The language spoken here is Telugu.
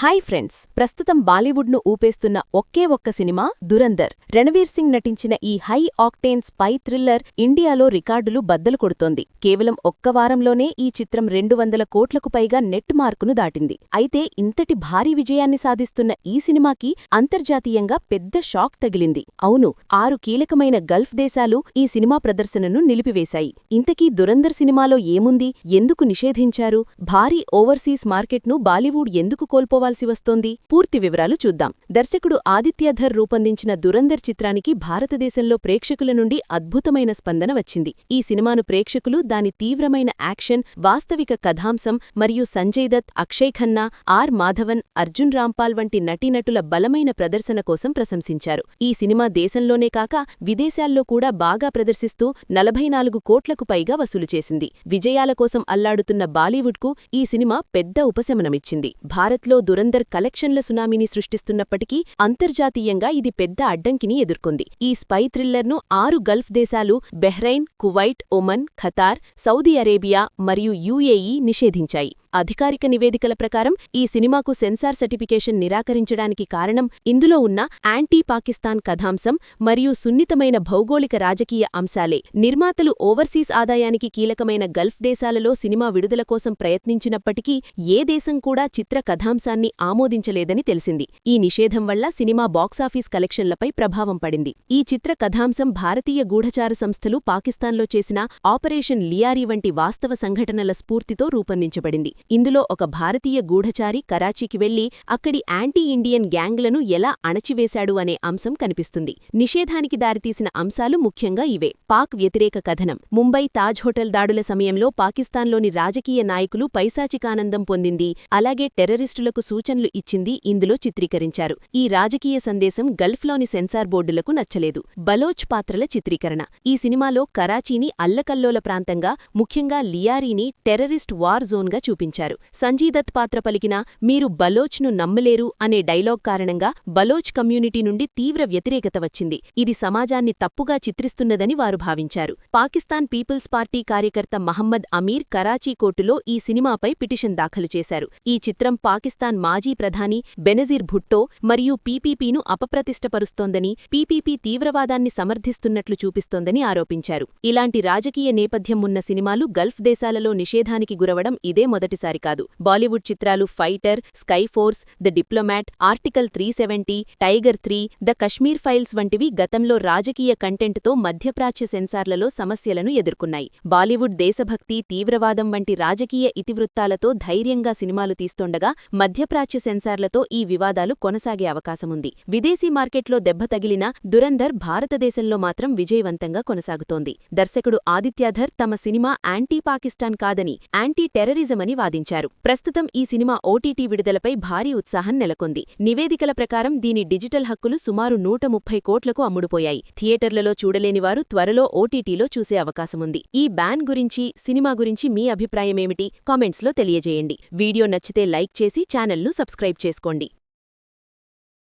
హాయ్ ఫ్రెండ్స్, ప్రస్తుతం బాలీవుడ్ను ఊపేస్తున్న ఒకే ఒక్క సినిమా దురందర్. రణవీర్ సింగ్ నటించిన ఈ హై ఆక్టేన్ స్పై థ్రిల్లర్ ఇండియాలో రికార్డులు బద్దలు కొడుతోంది. కేవలం ఒక్క వారంలోనే ఈ చిత్రం 200 కోట్లకు పైగా నెట్ మార్కును దాటింది. అయితే ఇంతటి భారీ విజయాన్ని సాధిస్తున్న ఈ సినిమాకి అంతర్జాతీయంగా పెద్ద షాక్ తగిలింది. అవును, 6 కీలకమైన గల్ఫ్ దేశాలు ఈ సినిమా ప్రదర్శనను నిలిపివేశాయి. ఇంతకీ దురందర్ సినిమాలో ఏముంది? ఎందుకు నిషేధించారు? భారీ ఓవర్సీస్ మార్కెట్ను బాలీవుడ్ ఎందుకు కోల్పోవాలి వస్తోంది? పూర్తి వివరాలు చూద్దాం. దర్శకుడు ఆదిత్యధర్ రూపొందించిన దురందర్ చిత్రానికి భారతదేశంలో ప్రేక్షకుల నుండి అద్భుతమైన స్పందన వచ్చింది. ఈ సినిమాను ప్రేక్షకులు దాని తీవ్రమైన యాక్షన్, వాస్తవిక కథాంశం మరియు సంజయ్ దత్, అక్షయ్ ఖన్నా, ఆర్ మాధవన్, అర్జున్ రాంపాల్ వంటి నటీనటుల బలమైన ప్రదర్శన కోసం ప్రశంసించారు. ఈ సినిమా దేశంలోనే కాక విదేశాల్లో కూడా బాగా ప్రదర్శిస్తూ 44 కోట్లకు పైగా వసూలు చేసింది. విజయాల కోసం అల్లాడుతున్న బాలీవుడ్కు ఈ సినిమా పెద్ద ఉపశమనమిచ్చింది. భారత్లో దురందర్ కలెక్షన్ల సునామీని సృష్టిస్తున్నప్పటికీ అంతర్జాతీయంగా ఇది పెద్ద అడ్డంకిని ఎదుర్కొంది. ఈ స్పై థ్రిల్లర్ను 6 గల్ఫ్ దేశాలు Bahrain, Kuwait, Oman, Qatar, Saudi Arabia మరియు యుఏఈ నిషేధించాయి. అధికారిక నివేదికల ప్రకారం ఈ సినిమాకు సెన్సార్ సర్టిఫికేషన్ నిరాకరించడానికి కారణం ఇందులో ఉన్న యాంటీ పాకిస్తాన్ కథాంశం మరియు సున్నితమైన భౌగోళిక రాజకీయ అంశాలే. నిర్మాతలు ఓవర్సీస్ ఆదాయానికి కీలకమైన గల్ఫ్ దేశాలలో సినిమా విడుదల కోసం ప్రయత్నించినప్పటికీ ఏ దేశం కూడా చిత్ర కథాంశాన్ని ఆమోదించలేదని తెలిసింది. ఈ నిషేధం వల్ల సినిమా బాక్సాఫీస్ కలెక్షన్లపై ప్రభావం పడింది. ఈ చిత్ర కథాంశం భారతీయ గూఢచార సంస్థలు పాకిస్తాన్లో చేసిన ఆపరేషన్ లియారీ వంటి వాస్తవ సంఘటనల స్ఫూర్తితో రూపొందించబడింది. ఇందులో ఒక భారతీయ గూఢచారి కరాచీకి వెళ్లి అక్కడి యాంటీ ఇండియన్ గ్యాంగ్లను ఎలా అణచివేశాడు అనే అంశం కనిపిస్తుంది. నిషేధానికి దారితీసిన అంశాలు ముఖ్యంగా ఇవే: పాక్ వ్యతిరేక కథనం, ముంబై తాజ్ హోటల్ దాడుల సమయంలో పాకిస్తాన్లోని రాజకీయ నాయకులు పైశాచికానందం పొందింది, అలాగే టెర్రరిస్టులకు సూచనలు ఇచ్చింది ఇందులో చిత్రీకరించారు. ఈ రాజకీయ సందేశం గల్ఫ్లోని సెన్సార్ బోర్డులకు నచ్చలేదు. బలోచ్ పాత్రల చిత్రీకరణ: ఈ సినిమాలో కరాచీని అల్లకల్లోల ప్రాంతంగా, ముఖ్యంగా లియారీని టెర్రరిస్ట్ వార్ జోన్గా చూపించారు. సంజయ్ దత్ పాత్ర పలికిన "మీరు బలోచ్ను నమ్మలేరు" అనే డైలాగ్ కారణంగా బలోచ్ కమ్యూనిటీ నుండి తీవ్ర వ్యతిరేకత వచ్చింది. ఇది సమాజాన్ని తప్పుగా చిత్రిస్తున్నదని వారు భావించారు. పాకిస్తాన్ పీపుల్స్ పార్టీ కార్యకర్త మహమ్మద్ అమీర్ కరాచీ కోర్టులో ఈ సినిమాపై పిటిషన్ దాఖలు చేశారు. ఈ చిత్రం పాకిస్తాన్ మాజీ ప్రధాని బెనజీర్ భుట్టో మరియు పీపీపీను అపప్రతిష్టపరుస్తోందని, పీపీపీ తీవ్రవాదాన్ని సమర్థిస్తున్నట్లు చూపిస్తోందని ఆరోపించారు. ఇలాంటి రాజకీయ నేపథ్యం ఉన్న సినిమాలు గల్ఫ్ దేశాలలో నిషేధానికి గురవడం ఇదే మొదటిసారి కాదు. బాలీవుడ్ చిత్రాలు fighter, sky force, the diplomat, article 370, tiger 3, the Kashmir files వంటివి గతంలో రాజకీయ కంటెంట్తో మధ్యప్రాచ్య సెన్సార్లలో సమస్యలను ఎదుర్కొన్నాయి. బాలీవుడ్ దేశభక్తి, తీవ్రవాదం వంటి రాజకీయ ఇతివృత్తాలతో ధైర్యంగా సినిమాలు తీస్తోండగా మధ్యప్రాచ్య సెన్సార్లతో ఈ వివాదాలు కొనసాగే అవకాశముంది. విదేశీ మార్కెట్లో దెబ్బ తగిలిన దురందర్ భారతదేశంలో మాత్రం విజయవంతంగా కొనసాగుతోంది. దర్శకుడు ఆదిత్యధర్ తమ సినిమా యాంటీ పాకిస్తాన్ కాదని, యాంటీ టెర్రరిజమని వాదించారు. ప్రస్తుతం ఈ సినిమా ఓటీటీ విడుదలపై భారీ ఉత్సాహం నెలకొంది. నివేదికల ప్రకారం దీని డిజిటల్ హక్కులు సుమారు 130 కోట్లకు అమ్ముడుపోయాయి. థియేటర్లలో చూడలేనివారు త్వరలో ఓటీటీలో చూసే అవకాశముంది. ఈ బ్యాన్ గురించి, సినిమా గురించి మీ అభిప్రాయమేమిటి? కామెంట్స్లో తెలియజేయండి. వీడియో నచ్చితే లైక్ చేసి ఛానల్ను సబ్స్క్రైబ్ చేసుకోండి.